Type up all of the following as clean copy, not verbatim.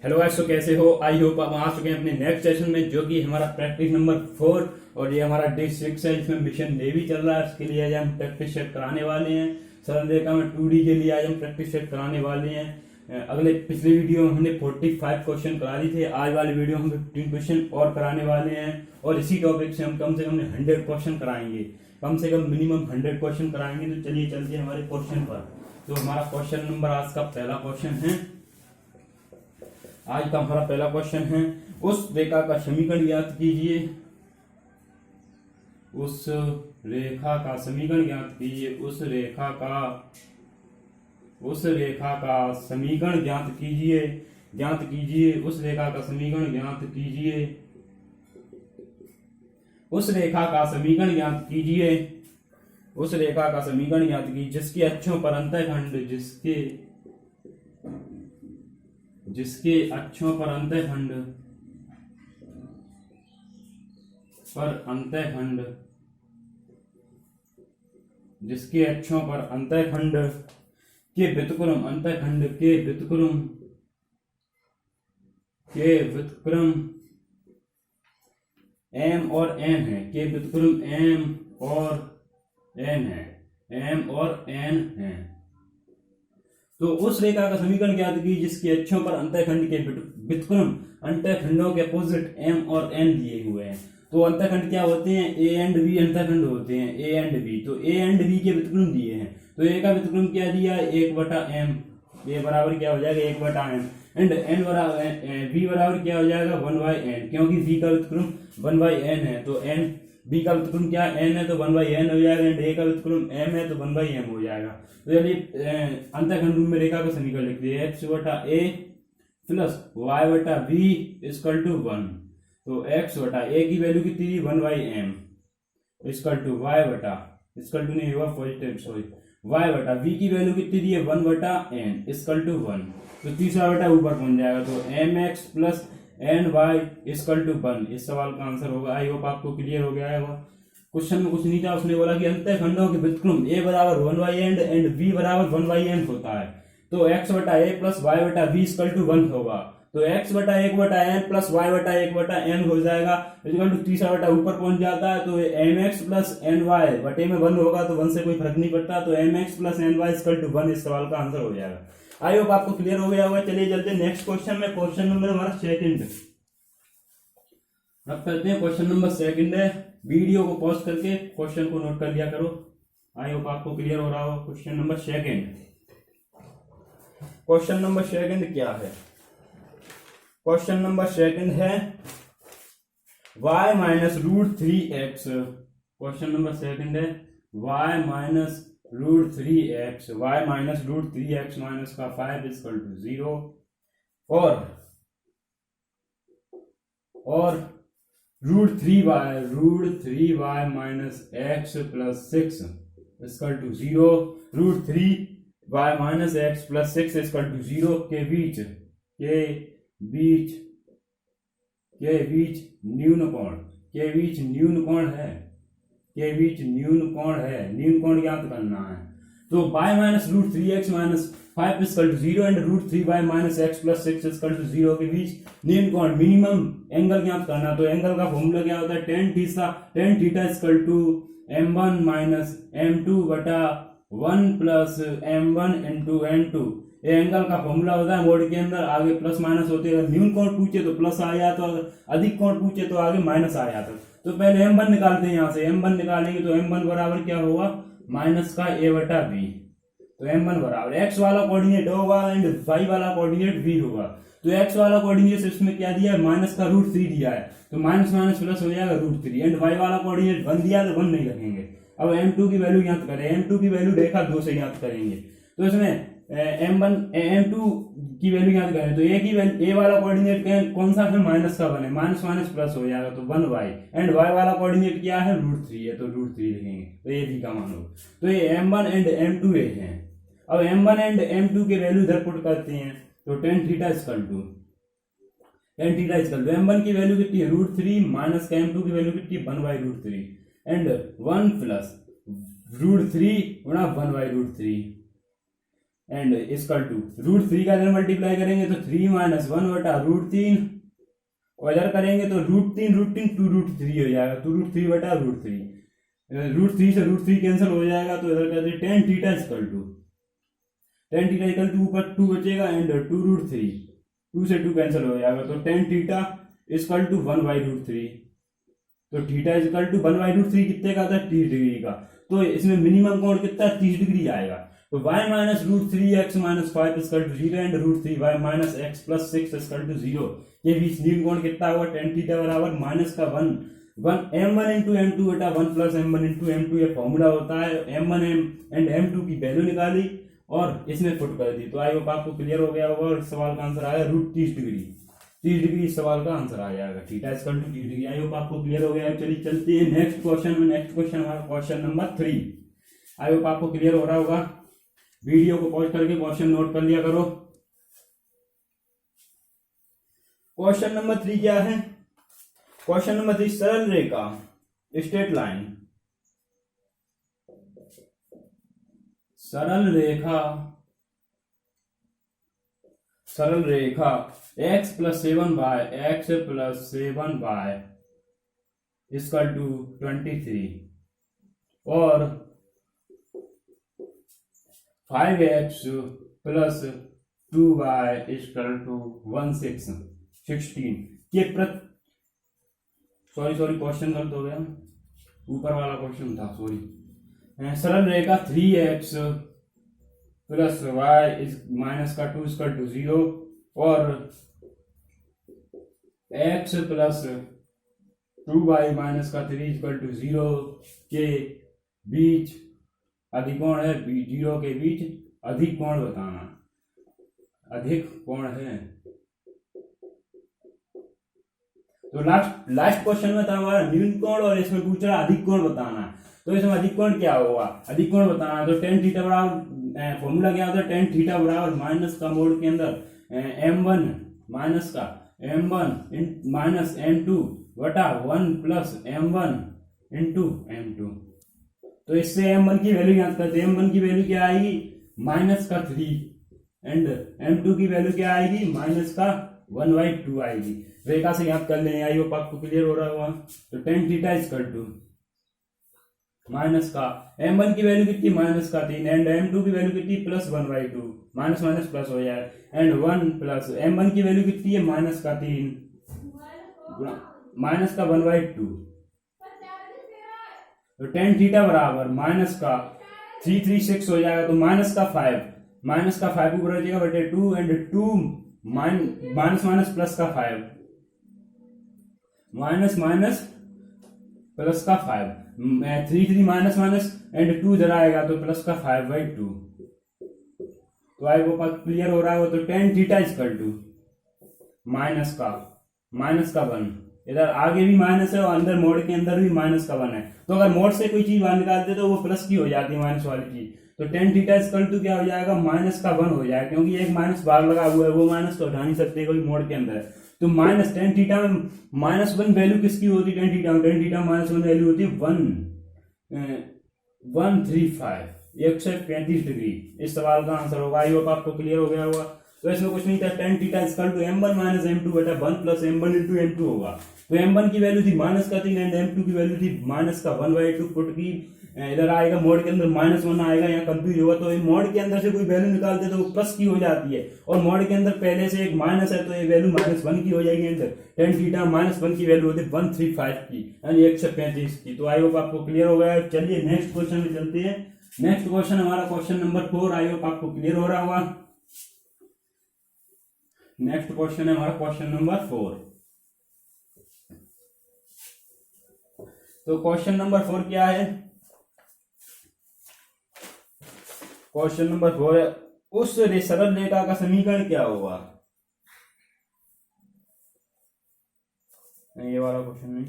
Hello guys, तो कैसे हो? आई होप आप आ चुके हैं अपने नेक्स्ट सेशन में, जो कि हमारा प्रैक्टिस नंबर 4 और ये हमारा डे 6 है। इसमें मिशन नेवी चल रहा है। इसके लिए आज हम प्रैक्टिस सेट कराने वाले हैं। सरल रेखा में 2D के लिए आज हम प्रैक्टिस सेट कराने वाले हैं। अगले पिछले वीडियो में हमने 45 क्वेश्चन करा दिए थे। आज वाले वीडियो में हम 15 क्वेश्चन और कराने वाले हैं और इसी टॉपिक से हम कम से कम 100 क्वेश्चन कराएंगे। कम से कम मिनिमम 100 क्वेश्चन कराएंगे। तो चलिए चलते हैं हमारे क्वेश्चन पर। तो हमारा क्वेश्चन नंबर आज का पहला क्वेश्चन है। आज का हमारा पहला क्वेश्चन है, उस रेखा का समीकरण ज्ञात कीजिए। उस रेखा का समीकरण ज्ञात कीजिए। उस रेखा का समीकरण ज्ञात कीजिए। उस रेखा का समीकरण ज्ञात कीजिए। उस रेखा का समीकरण ज्ञात कीजिए। उस रेखा का समीकरण ज्ञात कीजिए जिसके अक्षों पर अंतःखंड जिसके अक्षों पर अंतःखंड जिसके अक्षों पर अंतःखंड के व्युत्क्रम m और n है। के व्युत्क्रम m और n है। तो उस रेखा का समीकरण ज्ञात कीजिए जिसके अक्षों पर अंतःखंड के व्युत्क्रम अंतःखंडों के अपोजिट m और n दिए हुए हैं। तो अंतःखंड क्या होते हैं? a एंड b अंतःखंड होते हैं, a एंड b। तो a एंड b के व्युत्क्रम दिए हैं। तो a का व्युत्क्रम क्या दिया? 1/m। a बराबर क्या हो जाएगा? 1/m। एंड n बराबर b बराबर क्या हो जाएगा? 1/n, क्योंकि b का व्युत्क्रम 1/n है। तो n b का व्युत्क्रम क्या n है तो 1/n हो जाएगा। एंड a का व्युत्क्रम m है तो 1/m हो जाएगा। तो चलिए अंतःखंड रूप में रेखा का समीकरण लिखते हैं। x/a plus y/b equal to 1। तो x/a की वैल्यू कितनी थी? 1/m equal two equal to नहीं हुआ पॉजिटिव, सॉरी, y/b की वैल्यू कितनी थी? 1/n equal to 1। तो तीसरा बटा ऊपर पहुंच जाएगा। तो mx plus ny equal to 1 इस सवाल का आंसर होगा। आई होप आपको क्लियर हो गया है। क्वेश्चन में कुछ नहीं था। उसने बोला कि अंतःखंडों के व्युत्क्रम a बराबर 1/n एंड b बराबर 1/m होता है। तो x/a plus y/b equal to 1 होगा। तो x/1/n प्लस y/1/n हो जाएगा। इक्वल टू तीसरा बटा ऊपर पहुंच जाता है। तो mx प्लस ny बटे में 1 होगा तो 1 से कोई फर्क नहीं पड़ता। तो mx plus ny equal to 1 इस सवाल का आंसर हो जाएगा। आई होप आपको क्लियर हो गया होगा। चलिए चलते हैं नेक्स्ट क्वेश्चन में। क्वेश्चन नंबर हमारा सेकंड। अब करते हैं क्वेश्चन नंबर सेकंड है। वीडियो को पॉज करके क्वेश्चन को नोट कर लिया करो। आई होप आपको क्लियर हो रहा हो। Question number second. Question number second क्या है? क्वेश्चन नंबर सेकंड है y minus root 3x। Question number second है y minus root 3x। y minus root 3x minus का 5 इक्वल टू 0 और root 3y minus x plus 6 equal to 0। Root 3y minus x plus 6 equal to 0 के बीच न्यून कोण है। न्यून कोण ज्ञात करना है। तो y minus root 3x minus 5 equal to 0 and root 3y minus x plus 6 equal to 0 के बीच न्यून कोण मिनिमम एंगल ज्ञात करना। तो एंगल का फॉर्मूला क्या होता है? tan theta equal to m1 minus m2 बटा 1 प्लस m1 इंटू n2। ये एंगल का फॉर्मूला होता है। मोड के अंदर आगे प्लस माइनस होते हैं। न्यून कोण पूछे तो प्लस आ जाता, अधिक कोण पूछे तो आगे माइनस आ जाता। तो पहले m1 निकालते हैं। यहाँ से m1 निकालेंगे तो m1 बराबर क्या होगा? माइनस का a/b। तो m1 बराबर x वाला कोऑर्डिनेट होगा एंड y वाला कोऑर्डिनेट b होगा। तो x वाला कोऑर्डिनेट इसमें क्या दिया है? माइनस का रूट 3 दिया है। तो माइनस माइनस प्लस हो जाएगा रूट 3 एंड y वाला कोऑर्डिनेट 1 दिया तो 1 नहीं रखेंगे। अब m2 की वैल्यू ज्ञात करें। m2 की वैल्यू रेखा 2 से ज्ञात करेंगे। तो इसमें m2 की वैल्यू ज्ञात करें तो a वाला कोऑर्डिनेट कौन सा है? माइनस का 1 है। माइनस माइनस प्लस हो जाएगा तो 1y एंड y वाला कोऑर्डिनेट क्या है? रूट 3 है। तो रूट 3 लिखेंगे। तो ये भी का मान होगा। तो ये m1 एंड m2 है। अब m1 एंड m2 के वैल्यू इधर पुट करते हैं। तो tan theta equal to m1 की वैल्यू कितनी है? रूट 3 माइनस का m2 की वैल्यू कितनी है? 1/√3 एंड 1 प्लस रूट 3 गुणा 1/√3 एंड इसकल टू √3 का इधर मल्टीप्लाई करेंगे तो 3 माइनस 1 बटा √3, और इधर करेंगे तो √3 2√3 हो जाएगा, 2√3 बटा √3, √3 से √3 कैंसिल हो जाएगा, तो इधर कहते हैं tan थीटा इक्वल टू ऊपर 2 बचेगा एंड 2√3, 2 से 2 कैंसिल हो जाएगा, तो tan थीटा इक्वल टू 1/√3, तो थीटा इक्वल टू 1/√3 कितने का था, 30 डिग्री का। तो इसमें मिनिमम कोण कितना, 30 डिग्री आएगा। तो y minus √3x minus 5 equal to 0 and √3y minus x plus 6 equal to 0, ये बीच नील कोण कितना होगा, tan थीटा बराबर माइनस का 1 m1 इंटू m2 बटा 1 प्लस m1 इंटू m2, ये फॉर्मूला होता है। m1 एंड m2 की वैल्यू निकाली और इसमें पुट कर दी, तो आई होप आपको क्लियर हो गया होगा। और सवाल का आंसर आया √30 डिग्री, 30 डिग्री इस सवाल का आंसर आ जाएगा, theta equal to 30 degree. I hope आपको क्लियर हो गया। चलिए चलते हैं नेक्स्ट क्वेश्चन में। नेक्स्ट क्वेश्चन हमारा क्वेश्चन नंबर 3। आई होप आपको क्लियर हो रहा होगा। वीडियो को पॉज करके क्वेश्चन नोट कर लिया करो। क्वेश्चन नंबर 3 क्या है? क्वेश्चन नंबर 3, सरल रेखा स्ट्रेट लाइन, सरल रेखा x plus 7y equal to 23 और 5x plus 2y equal to 16 के सॉरी क्वेश्चन गलत हो गया, ऊपर वाला क्वेश्चन था, सॉरी। सरल रेखा 3x प्लस y माइनस का 2 इक्वल टू 0 और x प्लस 2y माइनस का 3 इक्वल टू 0 के बीच अधिकोण है, 0 के बीच अधिक कोण बताना, अधिक कोण है। तो लास्ट क्वेश्चन में था हमारा न्यून कोण और इसमें पूछ रहा अधिक कोण बताना। तो इसमें अधिक कोण क्या होगा, अधिक कोण बताना, तो tan थीटा बराबर फॉर्मूला क्या होता है, tan थीटा बराबर माइनस का मोड के अंदर m1 माइनस का m1 माइनस m2 बटा 1 प्लस m1 इंटू m2। तो इससे m1 की वैल्यू याद करते हैं। m1 की वैल्यू क्या आएगी, माइनस का 3 एंड m2 की वैल्यू क्या आएगी, माइनस का 1/2 आएगी। रेखा से याद कर लें, आई होप आपको क्लियर हो रहा होगा। तो tan theta equal to minus का m1 की वैल्यू कितनी, माइनस का 3 एंड m2 की वैल्यू कितनी, प्लस 1/2, माइनस माइनस प्लस हो जाए एंड 1 प्लस m1 की वैल्यू कितनी है, माइनस का 3 माइनस का 1/2। तो tan थीटा बराबर माइनस का 336 हो जाएगा, तो माइनस का 5 ऊपर हो जाएगा बटे 2 एंड 2 माइनस माइनस प्लस का 5 माइनस प्लस का 5 3 माइनस माइनस एंड 2 इधर आएगा तो प्लस का 5/2। तो आई वो क्लियर हो रहा है। तो tan theta equal to minus का 1, इधर आगे भी माइनस है और अंदर मोड के अंदर भी माइनस का 1 है। तो अगर मोड से कोई चीज बाहर निकालते तो वो प्लस की हो जाती है, माइनस वाली चीज। तो tan थीटा इक्वल टू क्या हो जाएगा, माइनस का 1 हो जाएगा, क्योंकि एक माइनस बाहर लगा हुआ है, वो माइनस तो हटा नहीं सकते कोई मोड के अंदर है। तो माइनस tan थीटा में -1 वैल्यू किसकी होती है, tan थीटा में -1 वैल्यू होती है 135 135 डिग्री। इस सवाल का आंसर होगा। आई होप आपको क्लियर हो गया होगा। तो इसमें कुछ नहीं था, tan theta equal to m1 minus m2 बटा 1 प्लस m1 इंटू m2 होगा। तो m1 की वैल्यू थी माइनस का 3 एंड m2 की वैल्यू थी माइनस का 1/2 पुट की। इधर आएगा मोड के अंदर -1 आएगा, यहाँ कंफ्यूज होगा। तो मोड के अंदर से कोई वैल्यू निकालते तो वो प्लस की हो जाती है, और मोड के अंदर पहले से एक माइनस है तो ये वैल्यू -1 की हो जाएगी। अंदर tan थीटा -1 की वैल्यू होती है 135 की, यानी 135 की। तो आई होप आपको क्लियर हो गया। चलिए नेक्स्ट क्वेश्चन में चलते हैं। नेक्स्ट क्वेश्चन हमारा क्वेश्चन नंबर 4। आई होप आपको क्लियर हो रहा होगा। नेक्स्ट क्वेश्चन है हमारा क्वेश्चन नंबर 4। तो क्वेश्चन नंबर 4 क्या है? क्वेश्चन नंबर 4 है, उस सरल रेखा का समीकरण क्या होगा? ये वाला क्वेश्चन नहीं।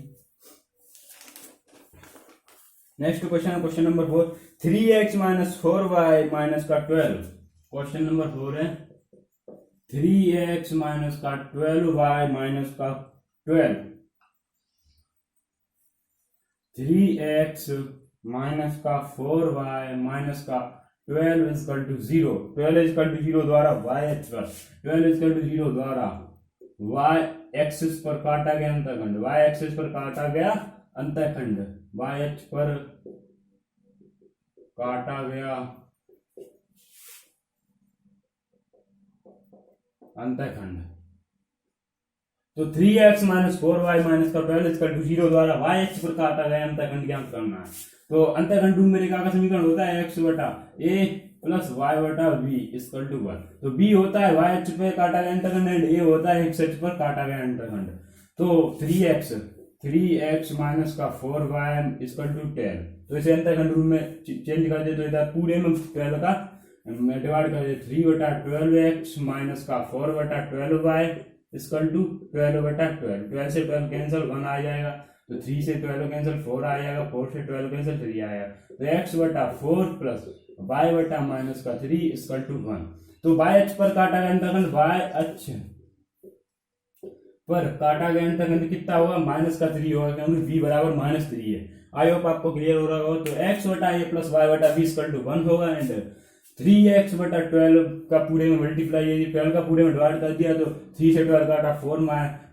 नेक्स्ट क्वेश्चन है question number 4, 3x minus 4y minus का 12। क्वेश्चन नंबर 4 है 3x माइनस का 12y माइनस का 12। 3x माइनस का 4y माइनस का 12 इजकल टू 0, 12 इजकल टू 0 द्वारा वाई एच पर, 12 इजकल टू 0 द्वारा वाई एक्सिस पर काटा गया अंतःखंड, वाई एक्सिस पर काटा गया अंतःखंड, वाई एच पर काटा गया अंतःखंड। तो 3x माइनस 4y माइनस का 12 इजकल टू 0 द्वारा वाई एच पर काटा गया अंतःखंड ज्ञात करना है। तो अंतःखंड में रेखा का समीकरण होता है x बटा a प्लस y बटा b इजकल टू 1। तो b होता है वाई एच पर काटा गया अंतःखंड एंड a होता है x एच पर काटा गया अंतःखंड। तो 3x माइनस का 4y इजकल टू 10, तो इसे अंतःखंड रूप में चेंज कर दे तो इधर पूरे में 12 का डिवाइड कर दे, 3 बटा 12x माइनस का 4 बटा 12y इजकल टू 12 बटा 12, 12 से 12 कैंसिल 1 आ जाएगा, तो 3 से 12 कैंसिल 4 आ जाएगा, 4 से 12 कैंसिल 3 आएगा, तो x बटा 4 प्लस y बटा माइनस का 3 इजकल टू 1। तो y अक्ष पर काटा गया अंतःखंड, y अक्ष पर काटा गया अंतःखंड कितना होगा, माइनस का 3 होगा, क्योंकि b बराबर माइनस 3 है। आई होप आपको क्लियर हो रहा होगा। तो x बटा a प्लस y बटा b इजकल टू 1 होगा एंड 3x बटा 12 का पूरे में मल्टीप्लाई, यदि 12 का पूरे में डिवाइड कर दिया तो 3 से 12 काटा 4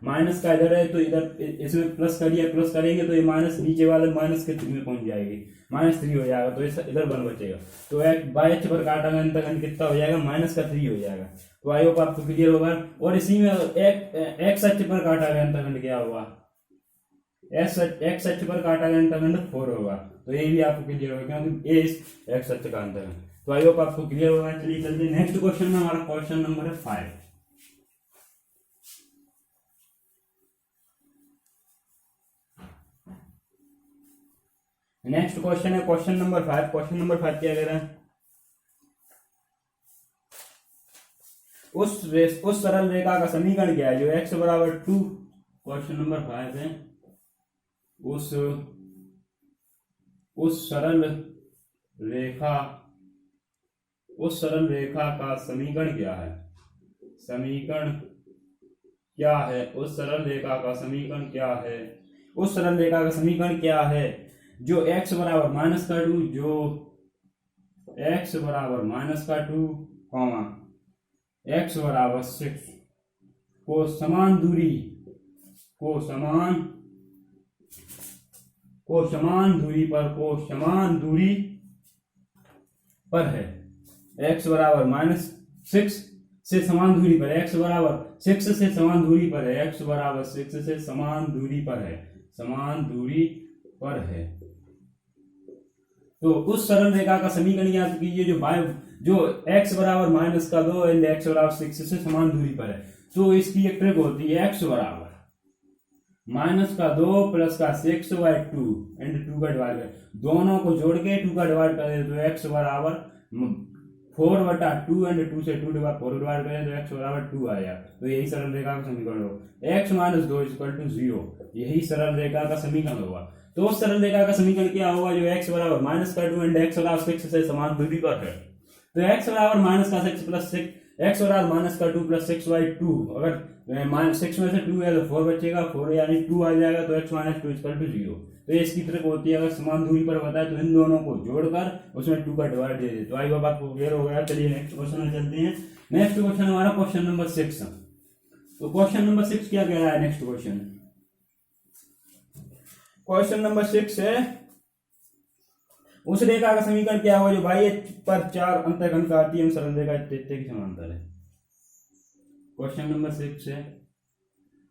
माइनस का इधर है तो इधर इसमें प्लस करिए, प्लस करेंगे तो ये माइनस नीचे वाले माइनस के 3 में पहुंच जाएगी, -3 हो जाएगा, तो इधर 1 बचेगा। तो बाई एच पर काटा गया अंतःखंड कितना हो जाएगा, -3 हो जाएगा। तो आई होप आपको क्लियर होगा। और इसी में एक्स अक्ष पर काटा गया अंतःखंड क्या होगा, एक्स अक्ष पर काटा गया अंतःखंड 4 होगा। तो ये भी आपको क्लियर होगा क्योंकि ए एक्स अक्ष का अंतःखंड। तो आई होप आपको क्लियर होगा। चलिए चलते हैं नेक्स्ट क्वेश्चन में। हमारा क्वेश्चन नंबर है 5। नेक्स्ट क्वेश्चन है क्वेश्चन नंबर 5। क्वेश्चन नंबर 5 क्या कह रहा है, उस सरल रेखा का समीकरण क्या है जो x बराबर 2, क्वेश्चन नंबर 5 है, उस सरल रेखा का समीकरण क्या है, समीकरण क्या है, उस सरल रेखा का समीकरण क्या है, उस सरल रेखा का समीकरण क्या है जो x बराबर माइनस का 2, जो x बराबर माइनस का 2, x बराबर 6 को समान दूरी पर है, x बराबर -6 से समान दूरी पर, x बराबर 6 से समान दूरी पर है, x बराबर 6 से समान दूरी पर है। तो उस सरल रेखा का समीकरण याद कीजिए जो x बराबर -2 एंड x बराबर 6 से समान दूरी पर है। तो इसकी एक ट्रिक होती है, x बराबर -2 प्लस का 6 बाई 2 एंड 2 का डिवाइड कर, दोनों को जोड़ के 2 का डिवाइड कर दे तो x बराबर 4 बटा 2 एंड 2 से 2 डिवाइड 4 डिवाइड करें तो x बराबर 2 आया। तो यही सरल रेखा का समीकरण होगा, x - 2 इक्वल टू 0, यही सरल रेखा का समीकरण होगा। तो उस सरल रेखा का समीकरण क्या होगा जो x बराबर -2 एंड x बराबर 6 से समान दूरी पर है। तो x बराबर -6 प्लस 6, x बराबर -2 प्लस 6 बाई 2, अगर -6 में से 2 है तो 4 बचेगा, 4 यानी 2 आ जाएगा, तो x - 2 इक्वल टू 0। तो ये इसकी ट्रिक होती है, अगर समान दूरी पर बताए तो इन दोनों को जोड़कर उसमें 2 का डिवाइड दे दे। तो आई होप आपको क्लियर हो गया। चलिए नेक्स्ट क्वेश्चन में चलते हैं। नेक्स्ट क्वेश्चन हमारा क्वेश्चन नंबर 6। तो क्वेश्चन नंबर 6 क्या कह रहा है, नेक्स्ट क्वेश्चन नंबर 6 है, उस रेखा का समीकरण क्या होगा जो बाई एच पर 4 अंतःखंड काटती है सरल रेखा इत्यादि की समांतर है। क्वेश्चन नंबर 6 है,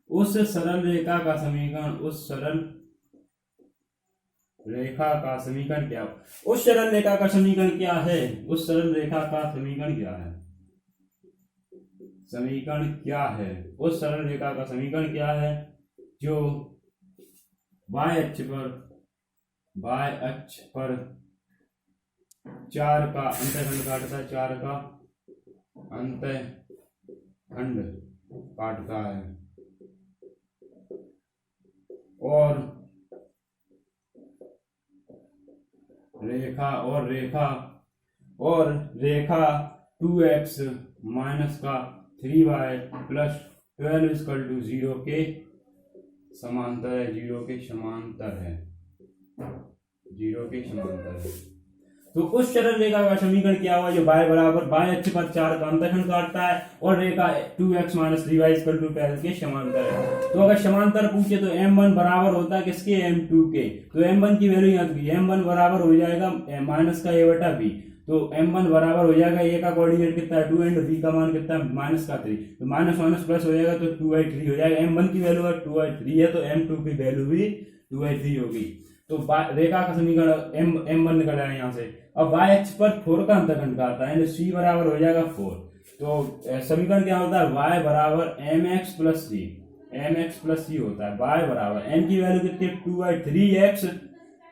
उस सरल रेखा का समीकरण, उस सरल रेखा का समीकरण क्या, उस सरल रेखा का समीकरण क्या है, उस सरल रेखा का समीकरण क्या है, समीकरण क्या है, उस सरल रेखा का समीकरण क्या है जो बाई अक्ष पर 4 का अंतःखंड काटता है, 4 का अंतःखंड काटता है और रेखा 2x माइनस का 3y प्लस 12 इक्वल टू 0 के समांतर है, 0 के समांतर है। तो उस सरल रेखा का समीकरण क्या हुआ, जो y बराबर y अक्ष पर 4 का अंतःखंड काटता है और रेखा 2x - 3y = 12 के समांतर है। तो अगर समांतर पूछे तो m1 बराबर होता है किसके, m2 के। तो m1 की वैल्यू याद की, m1 बराबर हो जाएगा माइनस का a बटा b। तो m1 बराबर हो जाएगा, a का कोऑर्डिनेट कितना है 2 एंड b का मान कितना है माइनस का 3। तो माइनस माइनस प्लस हो जाएगा तो 2/3 हो जाएगा। m1 की वैल्यू 2/3 है तो m2 की वैल्यू भी 2/3 होगी। तो रेखा का समीकरण m1 निकल आया यहाँ से। अब y अक्ष पर 4 का अंतःखंड काटता है, c बराबर हो जाएगा 4। तो समीकरण क्या होता है, y बराबर mx plus c, mx plus c होता है। y बराबर m की वैल्यू कितनी है 2/3x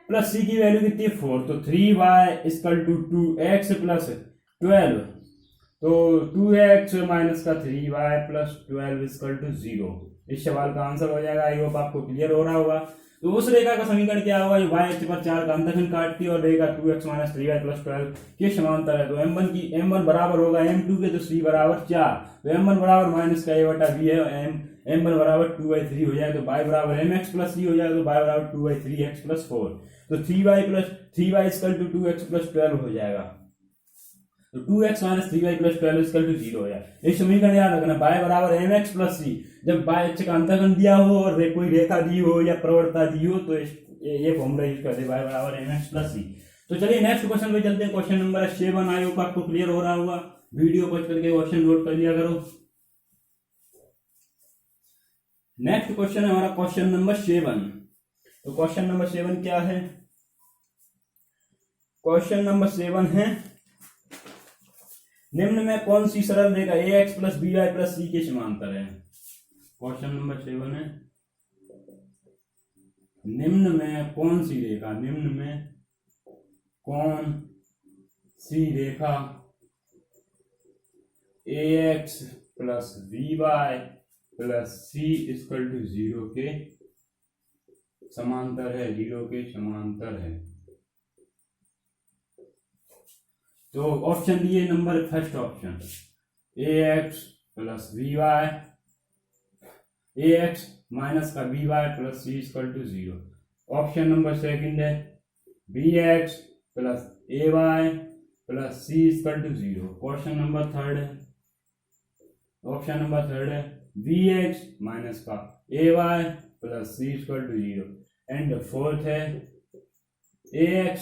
प्लस c की वैल्यू कितनी है 4। तो 3y = 2x प्लस 12। तो 2x माइनस का 3y प्लस 12 = 0। इस सवाल का आंसर हो जाएगा। आई होप आपको क्लियर हो रहा होगा। तो उस रेखा का समीकरण क्या होगा, जो y अक्ष पर 4 का अंतःखंड काटती है और रेखा 2x - 3y + 12 के समांतर है। तो m1 बराबर होगा m2 के, तो c बराबर 4। तो m1 बराबर माइनस का a बटा b है, m1 बराबर 2/3 हो जाएगा। तो y बराबर mx प्लस c हो जाएगा। तो y बराबर 2/3x + 4। तो 3y = 2x + 12 हो जाएगा। तो 2x - 3y + 12 = 0 हो जाएगा। एक समीकरण याद रखना, y बराबर mx प्लस c। जब y अक्ष का अंतःखंड दिया हो और कोई रेखा दी हो या प्रवणता दी हो तो ये फॉर्मूला यूज करते हैं, y बराबर mx प्लस c। तो चलिए नेक्स्ट क्वेश्चन पे चलते हैं। क्वेश्चन नंबर 7 आई होप आपको क्लियर हो रहा होगा। वीडियो को करके क्वेश्चन नोट कर लिया करो। नेक्स्ट क्वेश्चन है हमारा क्वेश्चन नंबर 7। तो क्वेश्चन नंबर 7 क्या है, क्वेश्चन नंबर 7 है, निम्न में कौन सी सरल रेखा ax plus by plus c के समांतर है। क्वेश्चन नंबर 7 है, निम्न में कौन सी रेखा, निम्न में कौन सी रेखा ax plus by plus c = 0 के समांतर है, 0 के समांतर है। तो ऑप्शन दिए, number first option ax plus by, ax minus का by plus c = 0। Option number second है bx plus ay plus c = 0। Question number third है, ऑप्शन नंबर थर्ड है bx माइनस का ay plus c = 0। And fourth है ax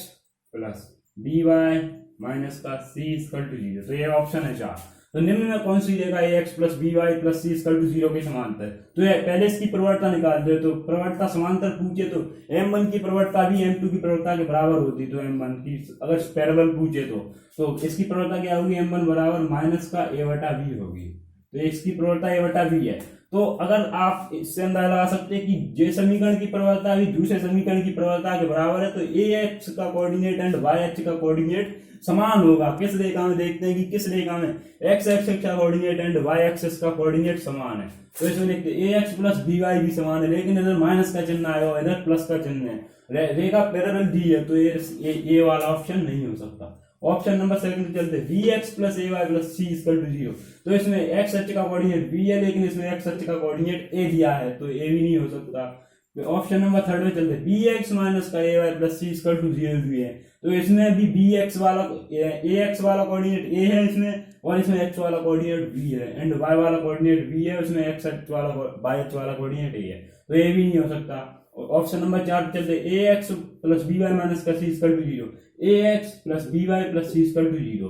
plus by minus का c = 0। तो ये option है 4। तो निम्न में कौन सी रेखा ax plus by plus c = 0 के समांतर। तो ये पहले इसकी प्रवणता निकाल दो। तो प्रवणता समांतर पूछे तो m1 की प्रवणता भी m2 की प्रवणता के बराबर होती। तो m1 की अगर पैरेलल पूछे तो इसकी प्रवणता क्या होगी, m1 बराबर माइनस का a बटा b होगी। तो इसकी प्रवणता a बटा b है। तो अगर आप इससे अंदाजा लगा सकते हैं कि जे समीकरण की प्रवणता भी दूसरे समीकरण की प्रवणता के बराबर है, तो ax का कोऑर्डिनेट एंड y अक्ष का कोऑर्डिनेट समान होगा। किस रेखा में देखते हैं कि किस रेखा में x एक्सिस का कोऑर्डिनेट एंड y एक्सिस का कोऑर्डिनेट समान है। तो इसमें देखते हैं ax प्लस by भी समान है, लेकिन इधर माइनस का चिन्ह आया हुआ, इधर प्लस का चिन्ह है। रेखा पैरेलल दी है, तो ये वाला ऑप्शन नहीं हो सकता। ऑप्शन नंबर सेकंड चलते हैं bx plus ay plus c = 0। तो इसमें x अक्ष का कोऑर्डिनेट b है, लेकिन इसमें x अक्ष का कोऑर्डिनेट a दिया है, तो a भी नहीं हो सकता। ऑप्शन नंबर थर्ड में चलते हैं bx माइनस का ay प्लस c = 0 भी है। तो इसमें भी bx वाला ax वाला कोऑर्डिनेट a है इसमें, और इसमें x वाला कोऑर्डिनेट b है, एंड y वाला कोऑर्डिनेट b है, उसमें x वाला y वाला कोऑर्डिनेट a है। तो a भी नहीं हो सकता। ऑप्शन नंबर 4 चलते ax प्लस by माइनस का c = 0, ax plus by plus c = 0।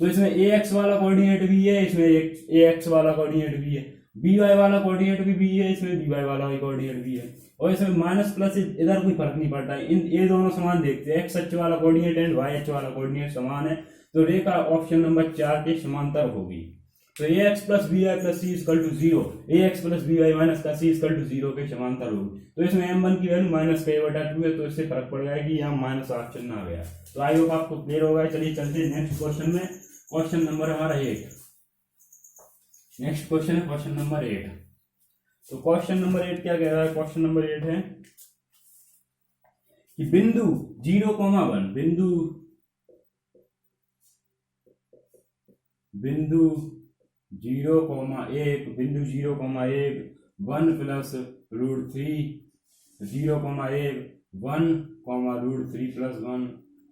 तो इसमें ax वाला कोऑर्डिनेट भी है, इसमें ax वाला कोऑर्डिनेट भी है, by वाला कोऑर्डिनेट भी है, इसमें by वाला कोऑर्डिनेट भी है, और इसमें माइनस प्लस इधर कोई फर्क नहीं पड़ता है। इन ये दोनों समान देखते हैं, x अक्ष वाला कोऑर्डिनेट एंड y अक्ष वाला कोऑर्डिनेट समान है। तो रेखा ऑप्शन नंबर 4 के समांतर होगी। तो ax plus by plus c = 0, ax plus by minus का c = 0 के समांतर होगी। तो इसमें m1 की वैल्यू माइनस का a बटा 2 है, तो इससे फर्क पड़ जाएगा कि यहाँ माइनस का चिन्ह आ गया। तो आई होप आपको क्लियर होगा। चलिए चलते हैं नेक्स्ट क्वेश्चन में। क्वेश्चन नंबर हमारा 8। नेक्स्ट क्वेश्चन है क्वेश्चन नंबर 8। तो क्वेश्चन नंबर 8 क्या कह रहा है, क्वेश्चन नंबर 8 है कि बिंदु 0,1 बिंदु 0,1 1 प्लस √3 0,1 1 √3 + 1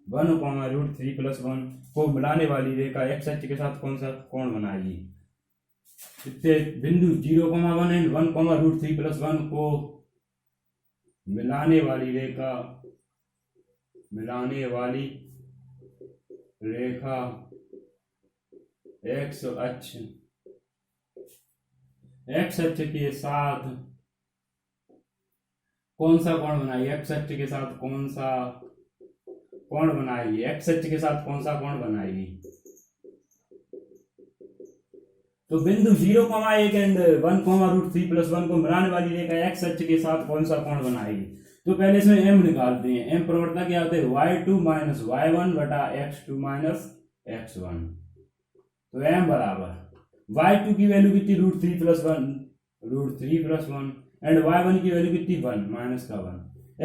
1,√3+1 को मिलाने वाली रेखा एक्स अक्ष के साथ कौन सा कोण बनाएगी। इतने बिंदु 0,1 एंड 1,√3+1 को मिलाने वाली रेखा एक्स अक्ष के साथ कौन सा कोण बनाएगी। एक्स अक्ष के साथ कौन सा कोण बनाएगी। एक्स अक्ष के साथ कौन सा कोण बनाएगी। तो बिंदु 0,1 एंड 1,√3+1 को मिलाने वाली रेखा एक्स अक्ष के साथ कौन सा कोण बनाएगी। तो पहले इसमें एम निकालते हैं। एम प्रवणता क्या होता है, y2 - y1 बटा x2 - x1। तो एम बराबर y2 की वैल्यू कितनी √3+1 एंड y1 की वैल्यू कितनी 1 माइनस का 1,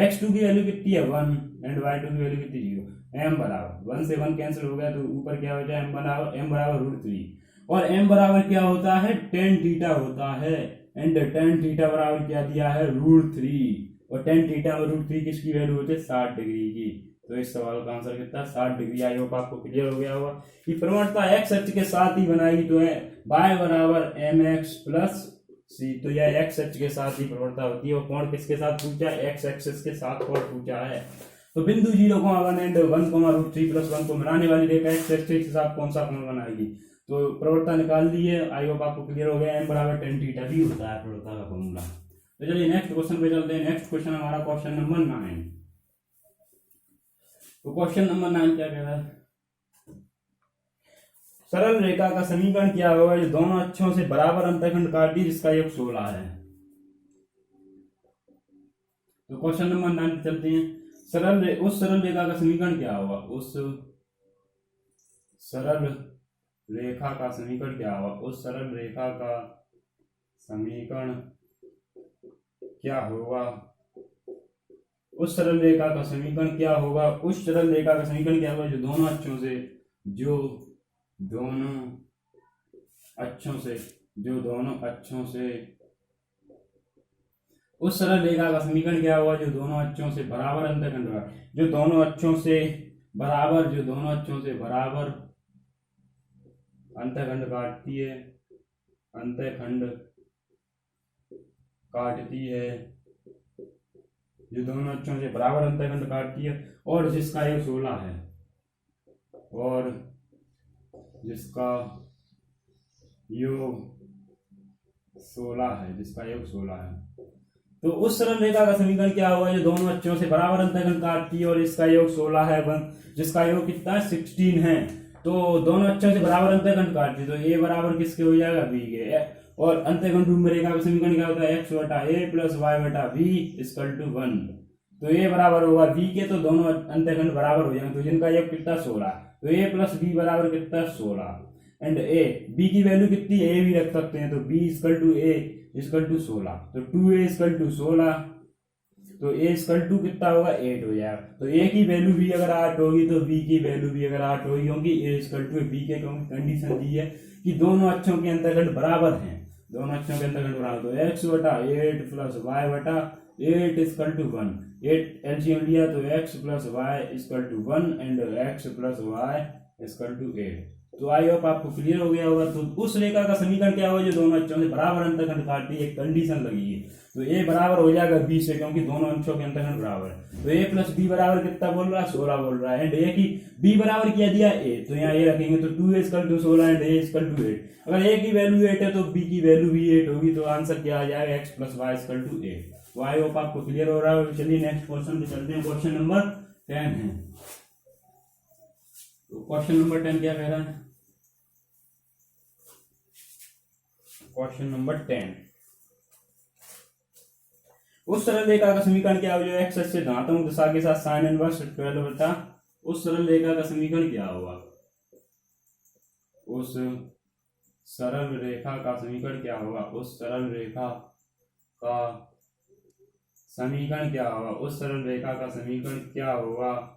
x2 की वैल्यू कितनी है 1 एंड y2 की वैल्यू कितनी 0। एम बराबर 1 से 1 कैंसिल हो गया तो ऊपर क्या हो जाए m बराबर √3 और m बराबर क्या होता है tan थीटा होता है एंड tan थीटा बराबर क्या दिया है √3 और tan थीटा और √3 किसकी वैल्यू होती है 60 डिग्री की। तो इस सवाल का आंसर कितना 60 डिग्री। आई होप आपको क्लियर हो गया होगा कि प्रवणता एक्स अक्ष के साथ ही बनाएगी तो है y बराबर mx प्लस c। तो यह एक्स अक्ष के साथ ही प्रवणता होती है और कोण किसके साथ पूछा है, एक्स एक्सिस के साथ कोण पूछा है। तो बिंदु 0,1 एंड 1,√3+1 को मिलाने वाली रेखा एक्स एक्सिस के साथ कौन सा कोण बनाएगी। तो प्रवणता निकाल दी है। आई होप आपको क्लियर हो गया। m बराबर tan थीटा भी होता है प्रवणता का फॉर्मूला। तो चलिए नेक्स्ट क्वेश्चन पे चलते हैं। नेक्स्ट क्वेश्चन हमारा क्वेश्चन नंबर 9। तो क्वेश्चन नंबर 9 क्या कह रहा है, सरल रेखा का समीकरण क्या होगा जो दोनों अक्षों से बराबर अंतःखंड काटती जिसका योग 16 है। तो क्वेश्चन नंबर 9 पे चलते हैं। उस सरल रेखा का समीकरण क्या होगा। उस सरल रेखा का समीकरण क्या होगा। उस सरल रेखा का समीकरण क्या होगा। उस सरल रेखा का समीकरण क्या होगा। उस सरल रेखा का समीकरण क्या होगा जो दोनों अक्षों से उस सरल रेखा का समीकरण क्या होगा जो दोनों अक्षों से बराबर अंतःखंड जो दोनों अक्षों से बराबर अंतःखंड काटती है जो दोनों अक्षों से बराबर अंतःखंड काटती है और जिसका योग 16 है तो उस सरल रेखा का समीकरण क्या होगा जो दोनों अक्षों से बराबर अंतःखंड काटती है और इसका योग 16 है जिसका योग कितना है 16 है। तो दोनों अक्षों से बराबर अंतःखंड काटती है तो a बराबर किसके हो जाएगा b के। और अंतःखंड रूप में रेखा का समीकरण क्या होता है x बटा a प्लस y बटा b इक्वल टू 1। तो a बराबर होगा b के तो दोनों अंतःखंड बराबर हो जाएंगे तो जिनका योग कितना 16 तो a प्लस b बराबर कितना 16 एंड a b की वैल्यू कितनी a भी रख सकते हैं तो b equal to a equal to 16 तो 2a इक्वल टू 16 तो a इक्वल टू कितना होगा 8 हो जाएगा। तो a की वैल्यू भी अगर 8 होगी तो b की वैल्यू भी अगर 8 होगी क्योंकि a इक्वल टू b के कंडीशन दी है कि दोनों अक्षों के अंतःखंड बराबर हैं। तो x बटा 8 प्लस y बटा 8 इक्वल टू 1 8 एलसीएम लिया तो x plus y equal to 1 and x plus y equal to 8। तो आई होप आपको क्लियर हो गया होगा। तो उस रेखा का समीकरण क्या होगा जो दोनों अक्षों से बराबर अंतःखंड काटती है। एक कंडीशन लगी है तो a बराबर हो जाएगा b से क्योंकि दोनों अक्षों के अंतःखंड बराबर है। तो a प्लस b बराबर कितना बोल रहा है 16 बोल रहा है एंड a की b बराबर किया दिया a तो यहाँ a रखेंगे तो 2a equal to 16 and a equal to 8। अगर a की वैल्यू 8 है तो b की वैल्यू भी 8 होगी तो आंसर क्या आ जाएगा x plus y equal to 8। तो आई होप आपको क्लियर हो रहा है। चलिए नेक्स्ट क्वेश्चन पे चलते हैं। क्वेश्चन नंबर 10 है। तो क्वेश्चन नंबर 10 क्या कह रहा है। क्वेश्चन नंबर 10 उस सरल रेखा का समीकरण क्या होगा जो एक्स अक्ष से धनात्मक दिशा के साथ साइन इनवर्स 12 बटा उस सरल रेखा का समीकरण क्या होगा। उस सरल रेखा का समीकरण क्या होगा। उस सरल रेखा का समीकरण क्या होगा। उस सरल रेखा का समीकरण क्या होगा।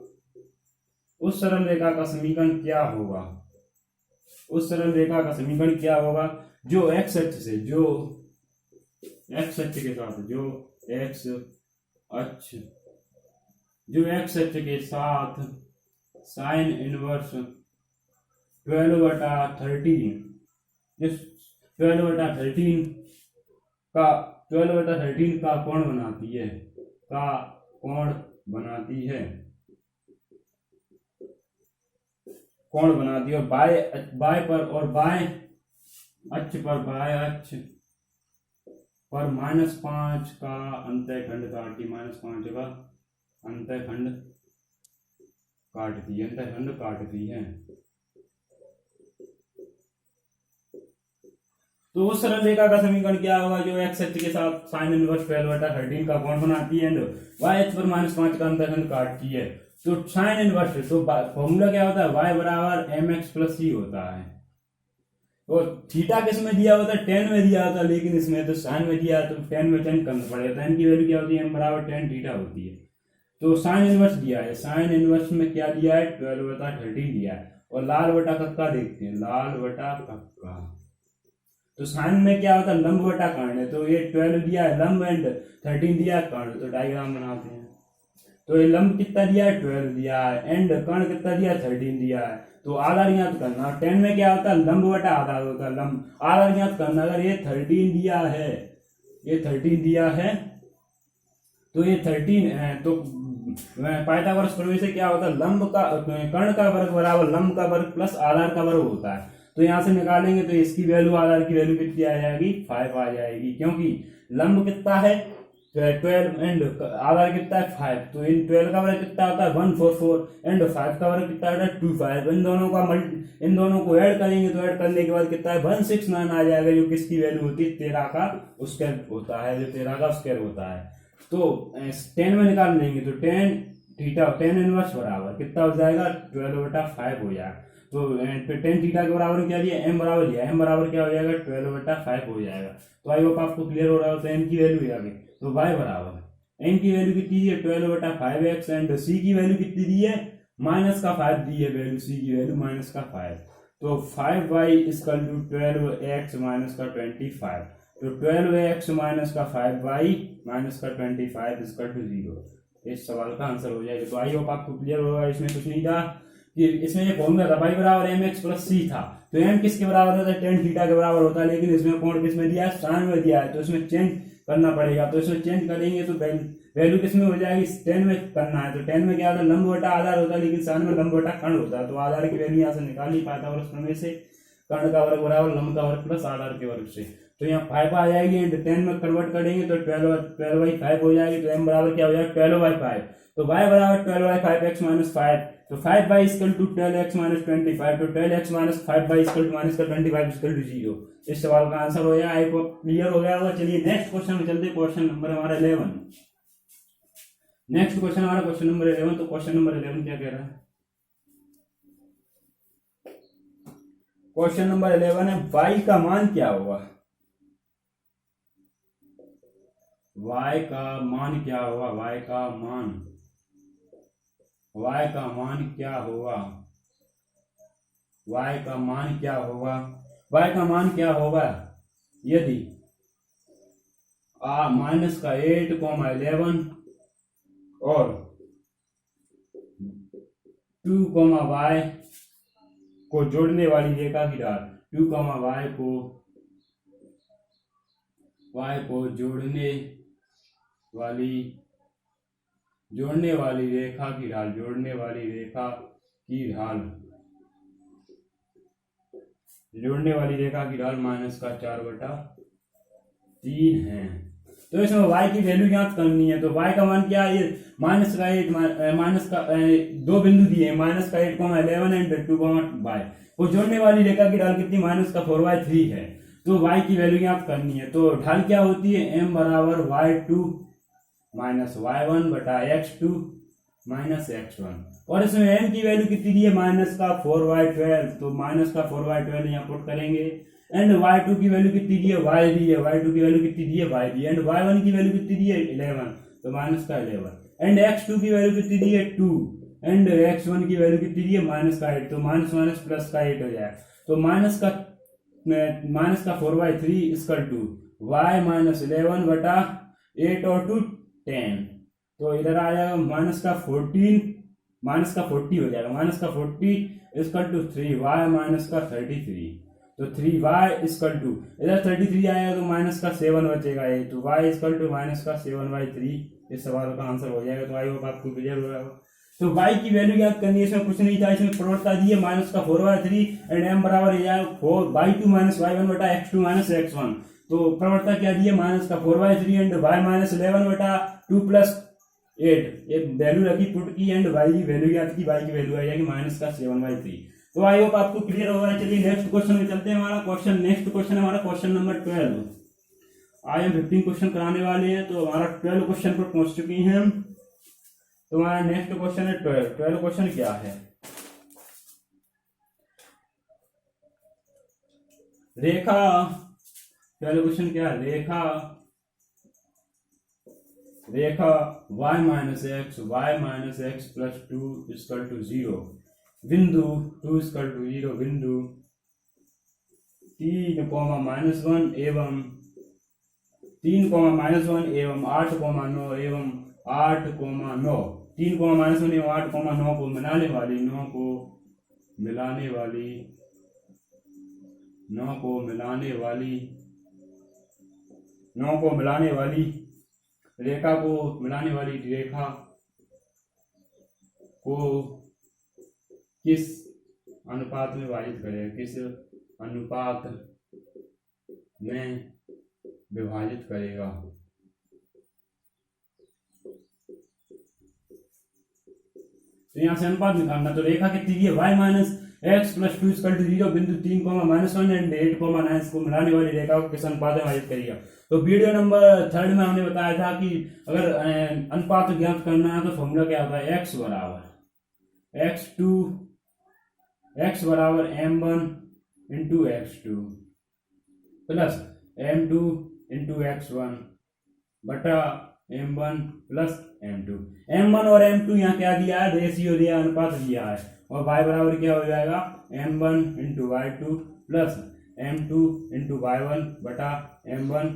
उस सरल रेखा का समीकरण क्या होगा। उस सरल रेखा का समीकरण क्या होगा जो एक्स अक्ष से एक्स अक्ष के साथ एक्स अक्ष के साथ साइन इनवर्स 12/13, जिस 12/13 का 12/13 का कोण बनाती है, का कोण बनाती है, कोण बनाती है। और बाय पर और बाय अक्ष पर -5 का अंतःखंड काटती, -5 का अंतःखंड काटती है। तो उस सरल रेखा का समीकरण क्या होगा जो एक्स अक्ष के साथ साइन इनवर्स 12/13 का कोण बनाती है एंड वाई अक्ष पर -5 का अंतःखंड काटती है। तो साइन इनवर्स, तो फॉर्मूला क्या होता है, y बराबर mx + c होता है। और थीटा किस में दिया होता है, tan में दिया होता है, लेकिन इसमें तो साइन में दिया है, तो tan में tan करना पड़ेगा। tan की वैल्यू क्या होती है, m बराबर tan थीटा होती है। तो साइन इनवर्स दिया है, साइन इनवर्स में क्या दिया है, 12/13 दिया है। और लाल बटा कक्का देखते हैं, लाल बटा कक्का। तो साइन में क्या होता है, लंब बटा कर्ण है, तो ये 12 दिया है लंब एंड 13 दिया है कर्ण। तो डायग्राम बनाते हैं। तो ये लंब कितना दिया है, 12 दिया है, एंड कर्ण कितना दिया है, 13 दिया है। तो आधार ज्ञात करना। 10 में क्या होता है, लंब बटा आधार होता है, लंब आधार ज्ञात करना। अगर ये 13 दिया है, ये 13 दिया है, तो ये 13 है, तो पाइथागोरस प्रमेय से क्या होता है, लंब का कर्ण का वर्ग बराबर लंब का वर्ग प्लस आधार का वर्ग होता है। तो यहाँ से निकालेंगे तो इसकी वैल्यू, आधार की वैल्यू कितनी आ जाएगी, 5 आ जाएगी, क्योंकि लंब कितना है 12 एंड आधार कितना है 5। तो इन 12 का वर्ग कितना होता है 144 एंड 5 का वर्ग कितना होता है 25। इन दोनों को ऐड करेंगे तो ऐड करने के बाद कितना है 169 आ जाएगा, जो किसकी वैल्यू होती है, 13 का स्क्वायर होता है, जो 13 का स्क्वायर होता है। तो 10 में निकाल लेंगे तो tan थीटा tan इनवर्स बराबर कितना हो जाएगा, 12/5 हो जाएगा। तो tan थीटा के बराबर क्या दिया, m बराबर दिया, m बराबर क्या हो जाएगा, 12/5 हो जाएगा। तो आई होप आपको क्लियर हो रहा हो। तो m की वैल्यू आ गई, तो y बराबर m की वैल्यू कितनी है 12/5x एंड c की वैल्यू कितनी दी है, -5 दी है वैल्यू, c की वैल्यू -5। तो 5y = 12x - 25। तो 12x - 5y - 25 = 0। इस सवाल का आंसर हो जाएगा। तो आई होप आपको क्लियर होगा। इसमें कुछ नहीं था कि इसमें ये फॉर्मूला था y बराबर mx + c था। तो m किसके बराबर होता है, tan थीटा के बराबर होता है, लेकिन इसमें कोण किसमें दिया है, साइन में दिया है। तो इसमें चेंज करना पड़ेगा। तो इसमें चेंज करेंगे तो वैल्यू किसमें हो जाएगी, 10 में करना है। तो 10 में क्या होता है, लंब बटा आधार होता है, लेकिन साइन में लंब बटा कर्ण होता है। तो आधार की वैल्यू यहाँ से निकाली पाइथागोरस प्रमेय से, कर्ण का वर्ग बराबर लंब का वर्ग प्लस आधार के वर्ग से। तो यहाँ 5 आ जाएगी एंड 10 में कन्वर्ट करेंगे तो 12/5 हो जाएगी। तो m बराबर क्या हो जाएगा, 12/5। तो y बराबर 12/5x - 5। तो 5y = 12x - 25। तो 12x - 5y = -25 = 0। इस सवाल का आंसर हो जाएगा। आपको क्लियर हो गया होगा। चलिए नेक्स्ट क्वेश्चन में चलते। क्वेश्चन नंबर हमारा 11। नेक्स्ट क्वेश्चन हमारा क्वेश्चन नंबर 11। तो क्वेश्चन नंबर 11 क्या कह रहा है, क्वेश्चन नंबर 11 है y का मान क्या होगा, y का मान क्या होगा, y का मान क्या होगा, y का मान क्या होगा, y का मान क्या होगा यदि -8, 11 और 2, y को जोड़ने वाली रेखा की ढाल, 2, y को जोड़ने वाली रेखा की ढाल -4/3 है। तो इसमें y की वैल्यू ज्ञात करनी है। तो y का मान क्या है, ये दो बिंदु दिए हैं, -8, 11 एंड 2, y को जोड़ने वाली रेखा की ढाल कितनी, -4/3 है। तो y की वैल्यू ज्ञात करनी है। तो ढाल क्या होती है, m बराबर y2 - y1/x2 - x1। और इसमें m की वैल्यू कितनी दी है, -4y12। तो -4y12 यहाँ पुट करेंगे एंड y2 की वैल्यू कितनी दी है, y दी है, y2 की वैल्यू कितनी दी है, y दी है एंड y1 की वैल्यू कितनी दी है 11। तो -11 एंड x2 की वैल्यू कितनी दी है 2 एंड x1 की वैल्यू कितनी दी है -8। तो माइनस प्लस का 8 हो जाए। तो -4/3 = y - 11/8 और 2 10। तो इधर आ जाएगा -14 माइनस का 40 हो जाएगा, माइनस का 40 इक्वल टू 3y माइनस का 33। तो 3y इक्वल टू इधर 33 आएगा तो माइनस का 7 बचेगा ये, तो y इक्वल टू माइनस का 7/3 इस सवाल का आंसर हो जाएगा। तो आई होप आपको क्लियर हो जाएगा। तो y की वैल्यू याद करनी है, इसमें कुछ नहीं था, इसमें प्रवणता दी है माइनस का 4/3 एंड m बराबर हो जाएगा 4y2 माइनस y1 बटा x2 माइनस x1। तो प्रवणता क्या दी है माइनस का 4/3 एंड y माइनस 11 बटा 2 प्लस 8, एक वैल्यू रखी पुट की एंड y की वैल्यू याद की, y की वैल्यू आ जाएगी माइनस का 7/3। तो आई होप आपको क्लियर होगा। चलिए नेक्स्ट क्वेश्चन में चलते हैं। नेक्स्ट क्वेश्चन है हमारा क्वेश्चन नंबर 12। आज हम 15 क्वेश्चन कराने वाले हैं, तो हमारा 12 क्वेश्चन पर पहुंच चुके हैं हम। तो हमारा नेक्स्ट क्वेश्चन है 12 क्वेश्चन क्या है, रेखा 12 क्वेश्चन क्या है, रेखा y minus X plus 2 equal to 0, बिंदु 2 इक्वल टू 0, बिंदु 3, -1 एवं 3, -1 एवं 8, 9 एवं 8, 9, 3, -1 एवं 8, 9 को मिलाने वाली रेखा को किस अनुपात में विभाजित करेगा, किस अनुपात में विभाजित करेगा। तो यहाँ से अनुपात निकालना, तो रेखा कितनी दी है y minus X plus 2 equal to 0, बिंदु 3, -1 एंड 8, 9 को मिलाने वाली रेखा को किस अनुपात में विभाजित करेगा। तो वीडियो नंबर 3 में हमने बताया था कि अगर अनुपात ज्ञात करना है तो फॉर्मूला क्या होता है, x बराबर m1 into x2 plus m2 into x1 बटा m1 प्लस m2। m1 और m2 यहाँ क्या दिया है, रेशियो दिया, अनुपात दिया है, और y बराबर क्या हो जाएगा, m1 into y2 plus m2 into y1 बटा m1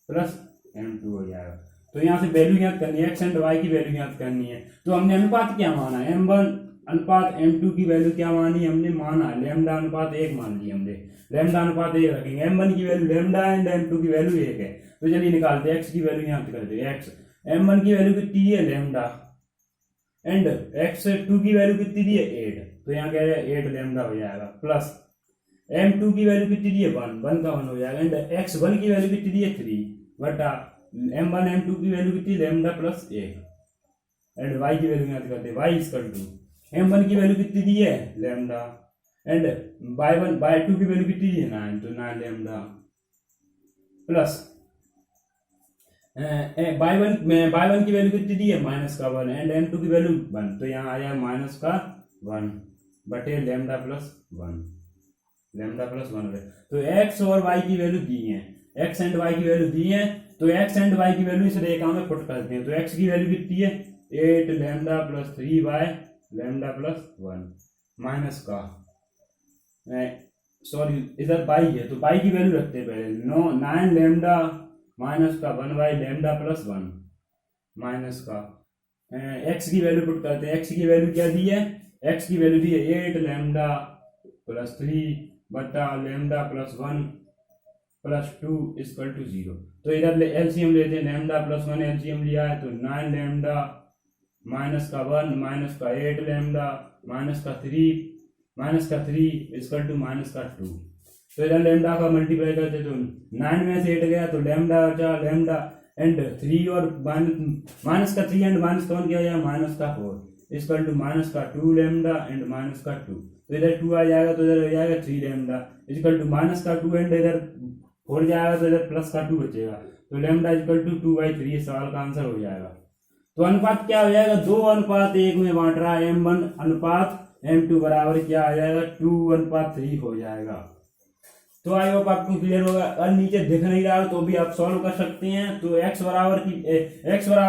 प्लस m2 हो जाएगा। तो यहाँ से वैल्यू ज्ञात करनी है, x एंड y की वैल्यू ज्ञात करनी है। तो हमने अनुपात क्या माना, m1 अनुपात m2 की वैल्यू क्या मानी, हमने माना लैम्डा अनुपात 1 मान ली हमने, लैम्डा अनुपात 1 रखेंगे, m1 की वैल्यू लैम्डा एंड m2 की वैल्यू 1 है। तो चलिए निकालते हैं, x की वैल्यू यहाँ करते हैं, x m1 की वैल्यू कितनी है लैम्डा एंड x2 की वैल्यू कितनी दी है 8, तो यहाँ क्या है 8 लैम्डा हो जाएगा, प्लस m2 की वैल्यू कितनी दी है 1 का 1 हो जाएगा, एंड x1 की वैल्यू कितनी दी है 3 बटा m1 m2 की वैल्यू कितनी लैम्डा प्लस 1, एंड y की वैल्यू यहाँ करते हैं, y इक्वल टू m1 की वैल्यू कितनी दी है लैम्डा एंड y2 की वैल्यू कितनी दी है 9, तो 9 लैम्डा प्लस y1 की वैल्यू कितनी दी है माइनस का 1 एंड m2 की वैल्यू 1, तो यहाँ आया माइनस का 1 बटे लैम्डा प्लस 1 है। तो x और y की वैल्यू दी है, x एंड y की वैल्यू दी है, तो x एंड y की वैल्यू इस रेखा में पुट करते हैं। तो x की वैल्यू कितनी है 8 lambda plus 3y lambda plus 1 minus का सॉरी इधर y है, तो y की वैल्यू रखते हैं पहले 9 लैम्डा माइनस का 1y लैम्डा प्लस 1 माइनस का x की वैल्यू पुट करते हैं। x की वैल्यू क्या दी है, x की वैल्यू दी है 8 लैम्डा प्लस 3 बटा lambda plus 1 plus 2 equal to 0। तो इधर एलसीएम लेते हैं, लैम्डा प्लस 1 एलसीएम लिया है, तो 9 लैम्डा माइनस का 1 माइनस का 8 लैम्डा माइनस का 3 इक्वल टू माइनस का 2। तो इधर लैम्डा का मल्टीप्लाई करते तो 9 में से 8 गया तो लैम्डा बचा, लैम्डा एंड 3 और माइनस का 3 एंड माइनस का 1 क्या हो जाएगा माइनस का 4 इक्वल टू माइनस का 2 लैम्डा एंड माइनस का 2। तो इधर 2 आ जाएगा, तो इधर हो जाएगा 3 लैम्डा इक्वल टू माइनस का 2 एंड इधर 4 जाएगा तो इधर प्लस का 2 बचेगा, तो लैम्डा इक्वल टू 2/3 ये सवाल का आंसर हो जाएगा। तो अनुपात क्या हो जाएगा, 2:1 में बांट रहा है, m1 अनुपात m2 बराबर क्या आ जाएगा 2:3 हो जाएगा। तो आई होप आपको क्लियर होगा। अगर नीचे दिख नहीं रहा तो भी आप सॉल्व कर सकते हैं। तो x बराबर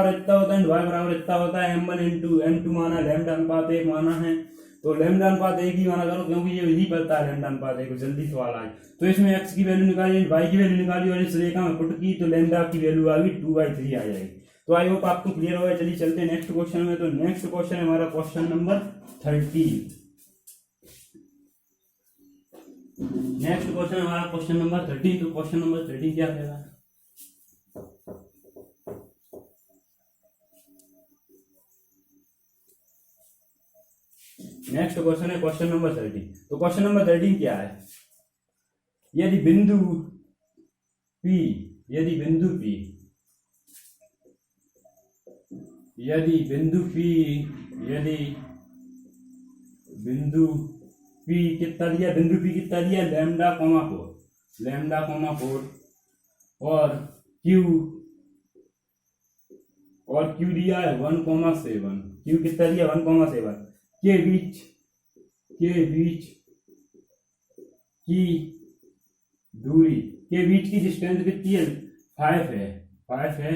इतना होता है, y बराबर इतना होता है, m1 इंटू m2 माना, लैम्डा अनुपात 1 माना है, तो लैम्डा अनुपात 1 ही माना करो क्योंकि ये यही पड़ता है लैम्डा अनुपात 1 जल्दी सवाल आए। तो इसमें x की वैल्यू निकाली, y की वैल्यू निकाली और इस रेखा में पुट की, तो लैम्डा की वैल्यू आ गई 2/3 आ जाएगी। तो आई होप आपको क्लियर होगा। चलिए चलते हैं नेक्स्ट क्वेश्चन में। तो नेक्स्ट क्वेश्चन है हमारा क्वेश्चन नंबर 13। नेक्स्ट क्वेश्चन हमारा क्वेश्चन नंबर 13। तो क्वेश्चन नंबर 13 क्या कहेगा? नेक्स्ट क्वेश्चन है क्वेश्चन नंबर 13। तो क्वेश्चन नंबर 13 क्या है? यदि बिंदु P यदि बिंदु P कितना दिया? बिंदु P कितना दिया? लैम्डा कॉमा 4 और Q दिया है 1,7। Q कितना दिया? 1,7 के बीच की दूरी, के बीच की डिस्टेंस कितनी है? 5 है।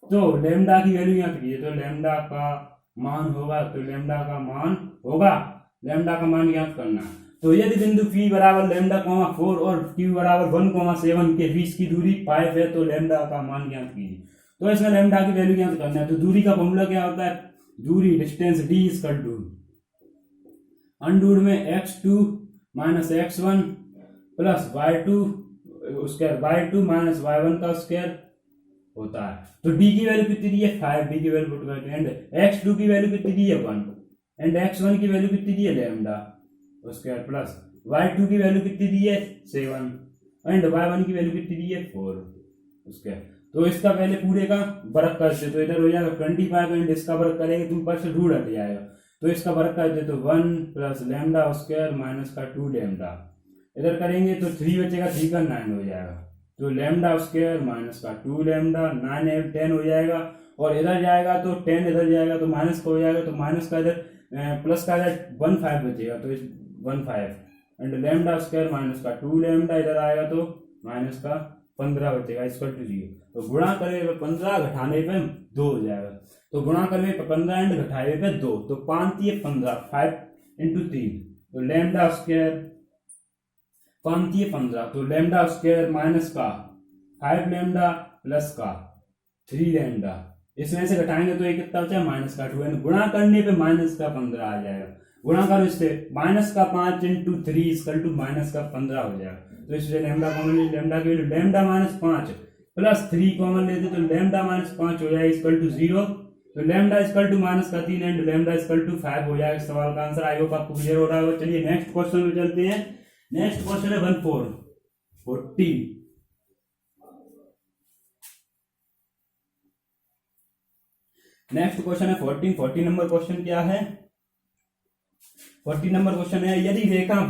तो लैम्डा की वैल्यू यहाँ पे, तो लैम्डा का मान ज्ञात करना। तो यदि बिंदु P बराबर लैम्डा कॉमा 4 और Q बराबर 1,7 के बीच की दूरी 5 है, तो लैम्डा का मान ज्ञात कीजिए। तो इसमें लैम्डा की वैल्यू ज्ञात करना है। तो दूरी का फॉर्मूला क्या होता है? दूरी distance D equal to under में x2 minus x1 plus y2 square by 2 minus y1 का स्क्वायर होता है। तो d की वैल्यू कितनी दी है? 5। d की वैल्यू पुट करते हैं। एंड x2 की वैल्यू कितनी दी है? 1। एंड x1 की वैल्यू कितनी दी है? लैम्डा स्क्वायर प्लस y2 की वैल्यू कितनी दी है? 7। एंड y1 की वैल्यू कितनी दी है? 4 स्क्वायर। तो इसका पहले पूरे का वर्ग करते, तो इधर हो जाएगा 25 एंड इसका वर्ग करेंगे तो ऊपर से रूट हट जाएगा। तो इसका वर्ग करते तो 1 प्लस लैम्डा स्क्वायर माइनस का 2 लैम्डा। इधर करेंगे तो 3 बचेगा, 3 का 9 हो जाएगा। तो लैम्डा स्क्वायर माइनस का 2 लैम्डा 9 है 10 हो जाएगा। और इधर जाएगा तो 10 इधर जाएगा तो माइनस का हो जाएगा। तो माइनस का इधर प्लस का इधर 1,5 बचेगा, तो 1,5 एंड लैम्डा स्क्वायर माइनस का 2 लैम्डा इधर आएगा तो माइनस का 15 बचेगा इक्वल टू 0। तो गुणा करने पे 15 घटाने पे 2 हो जाएगा। तो गुणा करने पे 15 एंड घटाने पे 2, तो 5 ये 15, 5 इंटू 3, तो लैम्डा स्क्वायर 5 ये 15, तो लैम्डा स्क्वायर माइनस का 5 लैम्डा प्लस का 3 लैम्डा, इसमें से घटाएंगे तो ये कितना बचा? माइनस का 2। गुणा करने पे माइनस का 15 आ जाएगा। गुणा करो इससे, माइनस का 5 इंटू 3 इक्वल टू माइनस का 15 हो जाएगा। तो इससे लैम्डा कॉमन ले, लैम्डा की value lambda minus 5 plus 3 common लेते तो लैम्डा माइनस 5 हो जाएगा इक्वल टू 0। तो लैम्डा इक्वल टू माइनस का 3 एंड लैम्डा इक्वल टू 5 हो जाएगा। सवाल का आंसर आई होप आपको क्लियर हो रहा होगा। चलिए नेक्स्ट क्वेश्चन में चलते हैं। नेक्स्ट क्वेश्चन है 14। नेक्स्ट क्वेश्चन है 14 नंबर क्वेश्चन क्या है? 14 नंबर क्वेश्चन है, यदि रेखाएं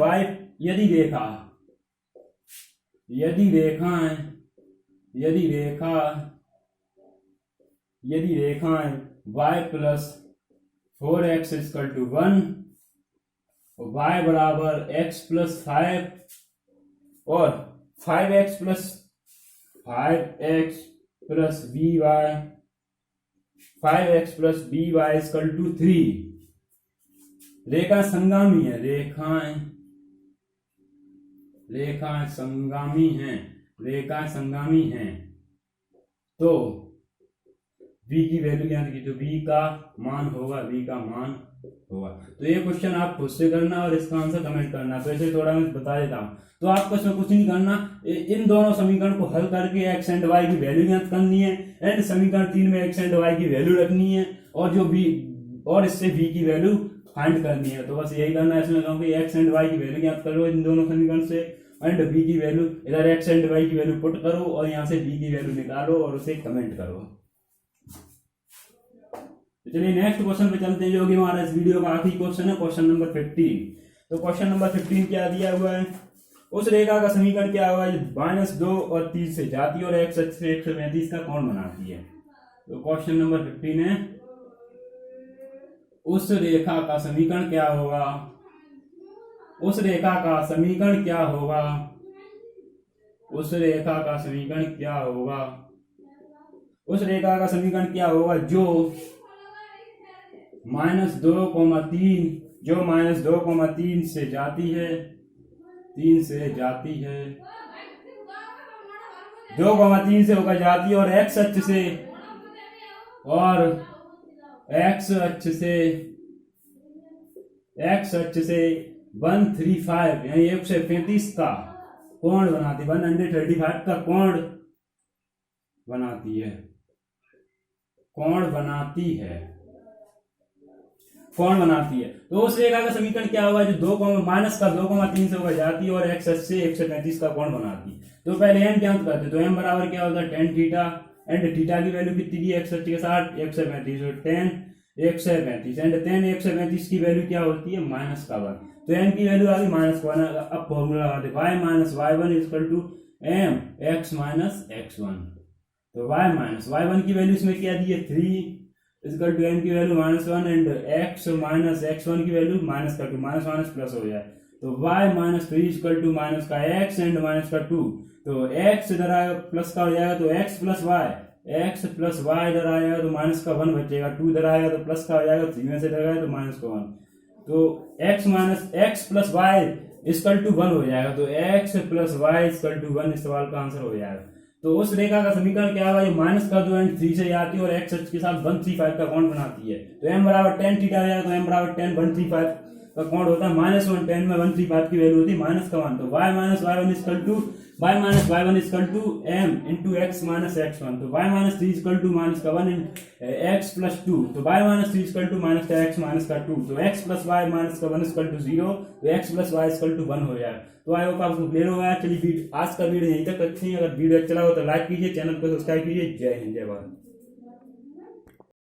y plus 4x equal to 1, y बराबर x प्लस 5 और 5x plus by equal to 3 रेखा संगामी है, रेखाएं संगामी हैं, तो v की वैल्यू ज्ञात कीजिए। तो v का मान होगा तो ये क्वेश्चन आप खुद से करना और इसका आंसर कमेंट करना। तो ऐसे थोड़ा मैं बता देता हूँ। तो आपको इसमें कुछ नहीं करना, इन दोनों समीकरण को हल करके x एंड y की वैल्यू ज्ञात करनी है एंड समीकरण 3 में x एंड y की वैल्यू रखनी है और जो v और इससे v की वैल्यू फाइंड करनी है। तो बस यही करना है इसमें, क्योंकि x एंड y की वैल्यू ज्ञात करो इन दोनों समीकरण से एंड v की वैल्यू, इधर x एंड y की वैल्यू पुट करो और यहाँ से v की वैल्यू निकालो और उसे कमेंट करो। तो चलिए नेक्स्ट क्वेश्चन पे चलते हैं, जो कि हमारा इस वीडियो का आखिरी क्वेश्चन है, क्वेश्चन नंबर 15। तो क्वेश्चन नंबर 15 क्या दिया हुआ है? उस रेखा का समीकरण क्या हुआ है -2 और 3 से जाती है और x अक्ष से 135 का कोण बनाती है। तो क्वेश्चन नंबर 15 है, उस रेखा का समीकरण क्या होगा? उस रेखा का समीकरण क्या होगा जो -2,3 से जाती है 2,3 से होकर जाती है और x अक्ष से और एक्स अक्ष से 135 यानी 135 का कोण बनाती है, 135 का कोण बनाती है, तो उस रेखा का समीकरण क्या होगा, जो 2,-2,3 से होकर जाती है और एक्स अक्ष से 135 का कोण बनाती है। तो पहले एम ज्ञात करते, तो एम बराबर क्या होता है tan थीटा, एंड थीटा की वैल्यू कितनी दी एक्स अक्ष के साथ 135, और tan 135 एंड tan 135 की वैल्यू क्या होती है -1, तो एम की वैल्यू आ गई -1। अब फॉर्मूला लगाते y minus y1 equal to M X minus x1, तो y की वैल्यू इसमें क्या दी है 3 इक्वल टू एम की value -1 and x minus x1 की वैल्यू -2, माइनस प्लस हो जाए, तो y minus 3 equal to minus का x एंड माइनस का 2, तो x इधर आएगा प्लस का हो जाएगा, तो x प्लस y इधर आएगा तो माइनस का 1 बचेगा, 2 इधर आएगा तो प्लस का हो जाएगा, 3 में से इधर आएगा तो माइनस का 1, तो x plus y equal to 1 हो जाएगा, तो x plus y equal to 1 इस सवाल का आंसर हो जाएगा। तो उस रेखा का समीकरण क्या होगा, ये माइनस का 2 एंड 3 से आती है और एक्स अक्ष के साथ 135 का कोण बनाती है, तो m बराबर tan थीटा आ जाएगा, तो m बराबर tan 135 का कोण होता है -1, tan में 135 की वैल्यू होती है -1, तो y minus y1 equal to m into X minus x1, तो y minus 3 equal to minus का 1 x प्लस 2, तो y minus 3 equal to minus का x माइनस का 2, तो x प्लस y माइनस का 1 इक्वल टू 0, तो x plus y equal to 1 हो जाएगा। तो आई होप आपको क्लियर होगा। चलिए आज का वीडियो यहीं तक रखते हैं। अगर वीडियो अच्छा लगा तो लाइक कीजिए, चैनल को सब्सक्राइब कीजिए। जय हिंद, जय भारत।